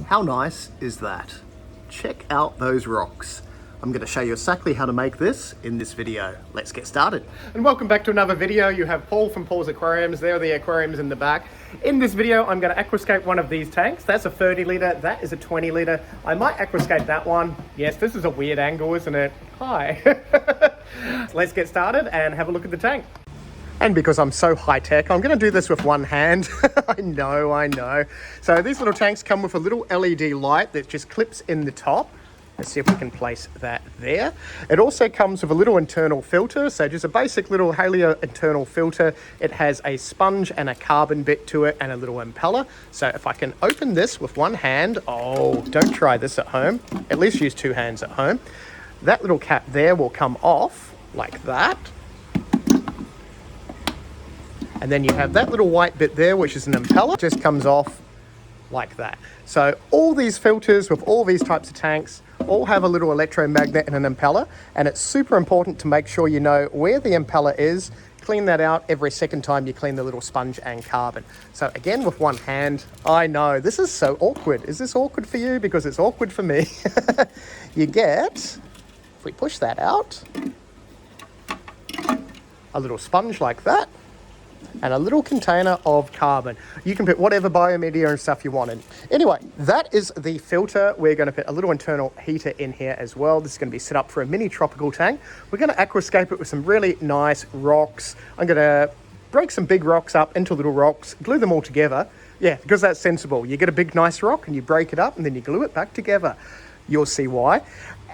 How nice is that? Check out those rocks. I'm going to show you exactly how to make this in this video. Let's get started. And welcome back to another video. You have Paul from Paul's Aquariums. There are the aquariums in the back. In this video, I'm going to aquascape one of these tanks. That's a 30 litre, that is a 20 litre. I might aquascape that one. Yes, this is a weird angle, isn't it? Hi. Let's get started and have a look at the tank. And because I'm so high tech, I'm going to do this with one hand. I know. So these little tanks come with a little LED light that just clips in the top. Let's see if we can place that there. It also comes with a little internal filter. So just a basic little Hailea internal filter. It has a sponge and a carbon bit to it and a little impeller. So if I can open this with one hand, oh, don't try this at home. At least use two hands at home. That little cap there will come off like that. And then you have that little white bit there, which is an impeller, just comes off like that. So all these filters with all these types of tanks all have a little electromagnet and an impeller, and it's super important to make sure you know where the impeller is. Clean that out every second time you clean the little sponge and carbon. So again, with one hand, I know this is so awkward. Is this awkward for you? Because it's awkward for me. You get, if we push that out, a little sponge like that, and a little container of carbon. You can put whatever biomedia and stuff you want in. Anyway, that is the filter. We're going to put a little internal heater in here as well. This is going to be set up for a mini tropical tank. We're going to aquascape it with some really nice rocks. I'm going to break some big rocks up into little rocks, glue them all together. Yeah, because that's sensible. You get a big nice rock and you break it up and then you glue it back together. You'll see why.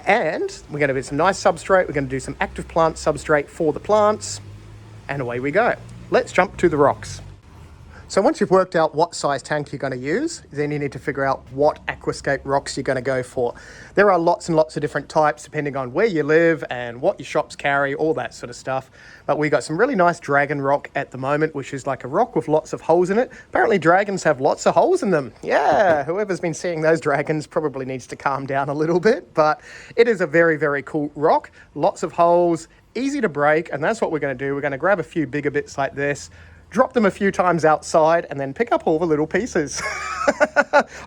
And we're going to put some nice substrate. We're going to do some active plant substrate for the plants. And away we go. Let's jump to the rocks. So once you've worked out what size tank you're going to use, then you need to figure out what aquascape rocks you're going to go for. There are lots and lots of different types depending on where you live and what your shops carry, all that sort of stuff. But we got some really nice dragon rock at the moment, which is like a rock with lots of holes in it. Apparently dragons have lots of holes in them. Yeah, whoever's been seeing those dragons probably needs to calm down a little bit, but it is a very, very cool rock. Lots of holes, easy to break, and that's what we're going to do. We're going to grab a few bigger bits like this, drop them a few times outside, and then pick up all the little pieces.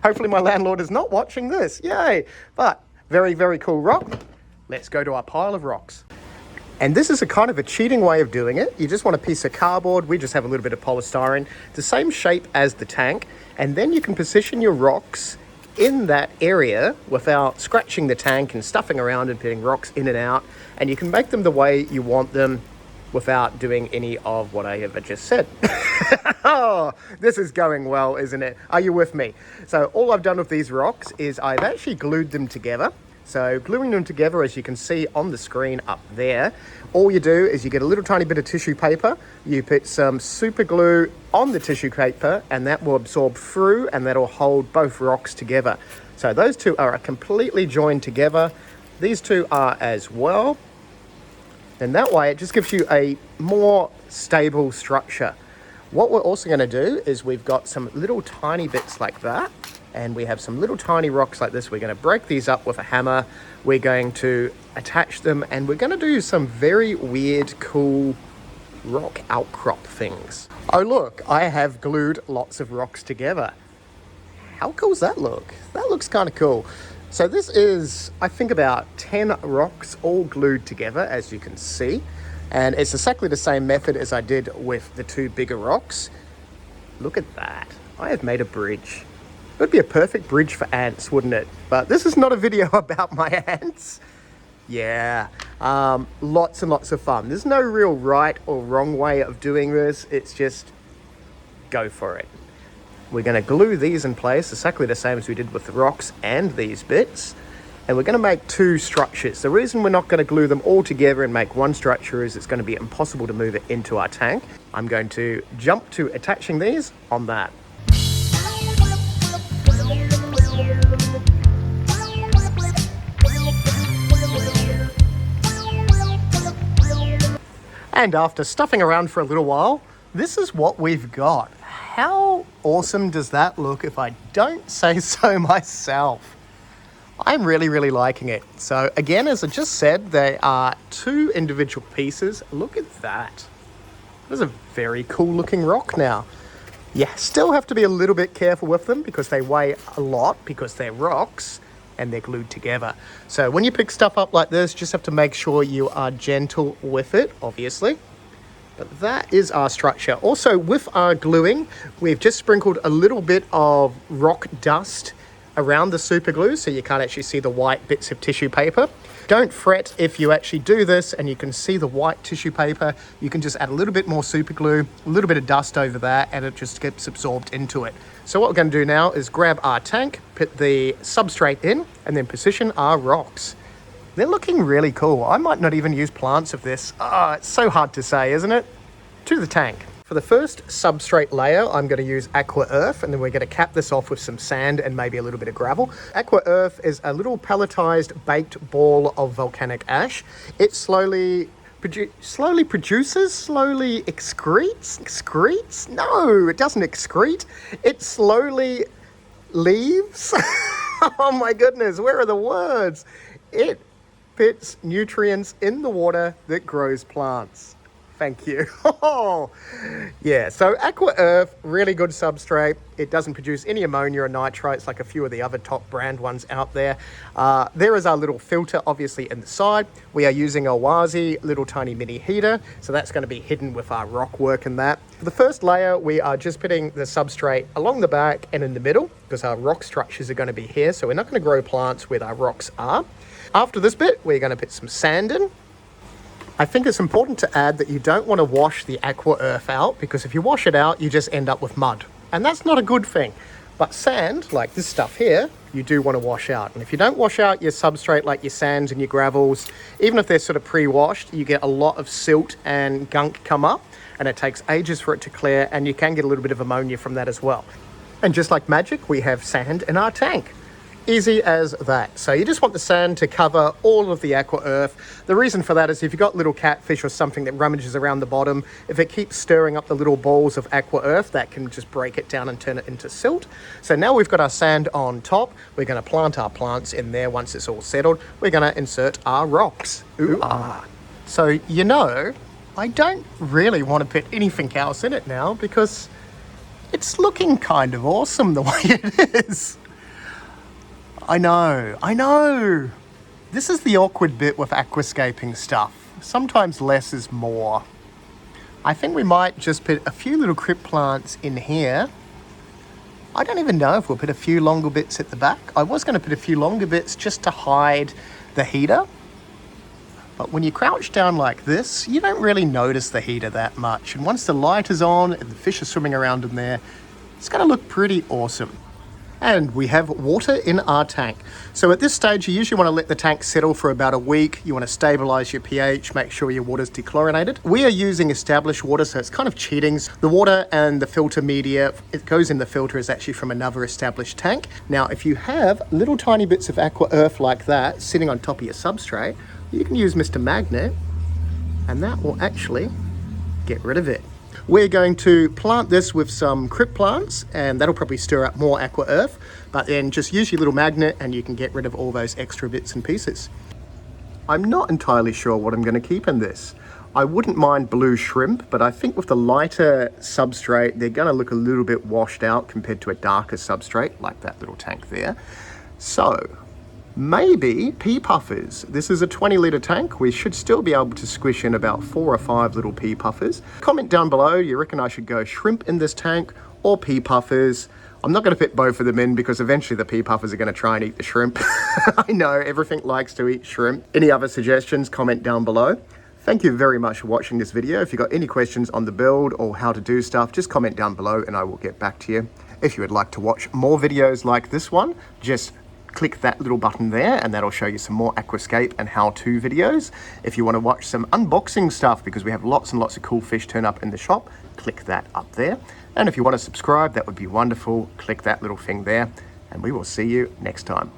Hopefully my landlord is not watching this. Yay! But very, very cool rock. Let's go to our pile of rocks. And this is a kind of a cheating way of doing it. You just want a piece of cardboard. We just have a little bit of polystyrene, the same shape as the tank, and then you can position your rocks in that area without scratching the tank and stuffing around and putting rocks in and out. And you can make them the way you want them without doing any of what I ever just said. Oh, this is going well, isn't it? Are you with me? So all I've done with these rocks is I've actually glued them together. So gluing them together, as you can see on the screen up there, all you do is you get a little tiny bit of tissue paper, you put some super glue on the tissue paper, and that will absorb through and that'll hold both rocks together. So those two are completely joined together. These two are as well. And that way it just gives you a more stable structure. What we're also going to do is we've got some little tiny bits like that, and we have some little tiny rocks like this. We're going to break these up with a hammer. We're going to attach them, and we're going to do some very weird, cool rock outcrop things. Oh look, I have glued lots of rocks together. How cool does that look? That looks kind of cool. So this is, I think, about 10 rocks all glued together, as you can see. And it's exactly the same method as I did with the two bigger rocks. Look at that. I have made a bridge. It would be a perfect bridge for ants, wouldn't it? But this is not a video about my ants. Yeah, lots and lots of fun. There's no real right or wrong way of doing this. It's just go for it. We're going to glue these in place exactly the same as we did with the rocks and these bits. And we're going to make two structures. The reason we're not going to glue them all together and make one structure is it's going to be impossible to move it into our tank. I'm going to jump to attaching these on that. And after stuffing around for a little while, this is what we've got. How awesome does that look if I don't say so myself? I'm really, really liking it. So again, as I just said, they are two individual pieces. Look at that. That is a very cool looking rock now. You still have to be a little bit careful with them because they weigh a lot because they're rocks and they're glued together. So when you pick stuff up like this, just have to make sure you are gentle with it, obviously. But that is our structure. Also, with our gluing, we've just sprinkled a little bit of rock dust around the super glue so you can't actually see the white bits of tissue paper. Don't fret if you actually do this and you can see the white tissue paper. You can just add a little bit more super glue, a little bit of dust over that, and it just gets absorbed into it. So what we're going to do now is grab our tank, put the substrate in, and then position our rocks. They're looking really cool. I might not even use plants of this. It's so hard to say, isn't it? To the tank. For the first substrate layer, I'm going to use Aqua Earth, and then we're going to cap this off with some sand and maybe a little bit of gravel. Aqua Earth is a little pelletized baked ball of volcanic ash. It slowly produces, slowly excretes? No, it doesn't excrete. It slowly leaves. Oh my goodness, where are the words? It puts nutrients in the water that grows plants. Thank you. Oh, yeah, so Aqua Earth, really good substrate. It doesn't produce any ammonia or nitrates like a few of the other top brand ones out there. There is our little filter, obviously, in the side. We are using a Wazi little tiny mini heater, so that's going to be hidden with our rock work and that. For the first layer, we are just putting the substrate along the back and in the middle because our rock structures are going to be here, so we're not going to grow plants where our rocks are. After this bit, we're going to put some sand in. I think it's important to add that you don't want to wash the Aqua Earth out because if you wash it out, you just end up with mud. And that's not a good thing. But sand, like this stuff here, you do want to wash out. And if you don't wash out your substrate like your sands and your gravels, even if they're sort of pre-washed, you get a lot of silt and gunk come up and it takes ages for it to clear and you can get a little bit of ammonia from that as well. And just like magic, we have sand in our tank. Easy as that. So you just want the sand to cover all of the Aqua Earth. The reason for that is if you've got little catfish or something that rummages around the bottom, if it keeps stirring up the little balls of Aqua Earth, that can just break it down and turn it into silt. So now we've got our sand on top. We're going to plant our plants in there once it's all settled. We're going to insert our rocks. So, you know, I don't really want to put anything else in it now because it's looking kind of awesome the way it is. I know. This is the awkward bit with aquascaping stuff. Sometimes less is more. I think we might just put a few little crypt plants in here. I don't even know if we'll put a few longer bits at the back. I was going to put a few longer bits just to hide the heater. But when you crouch down like this, you don't really notice the heater that much. And once the light is on and the fish are swimming around in there, it's going to look pretty awesome. And we have water in our tank. So at this stage, you usually want to let the tank settle for about a week. You want to stabilize your pH, make sure your water's dechlorinated. We are using established water, so it's kind of cheating. The water and the filter media, it goes in the filter, is actually from another established tank. Now, if you have little tiny bits of Aqua Earth like that sitting on top of your substrate, you can use Mr. Magnet, and that will actually get rid of it. We're going to plant this with some crypt plants and that'll probably stir up more Aqua Earth, but then just use your little magnet and you can get rid of all those extra bits and pieces. I'm not entirely sure what I'm going to keep in this. I wouldn't mind blue shrimp, but I think with the lighter substrate, they're going to look a little bit washed out compared to a darker substrate like that little tank there. So maybe Pea Puffers. This is a 20-litre tank. We should still be able to squish in about 4 or 5 little Pea Puffers. Comment down below, you reckon I should go shrimp in this tank or Pea Puffers? I'm not going to fit both of them in because eventually the Pea Puffers are going to try and eat the shrimp. I know, everything likes to eat shrimp. Any other suggestions, comment down below. Thank you very much for watching this video. If you've got any questions on the build or how to do stuff, just comment down below and I will get back to you. If you would like to watch more videos like this one, just click that little button there and that'll show you some more aquascape and how-to videos. If you want to watch some unboxing stuff, because we have lots and lots of cool fish turn up in the shop, click that up there. And if you want to subscribe, that would be wonderful. Click that little thing there and we will see you next time.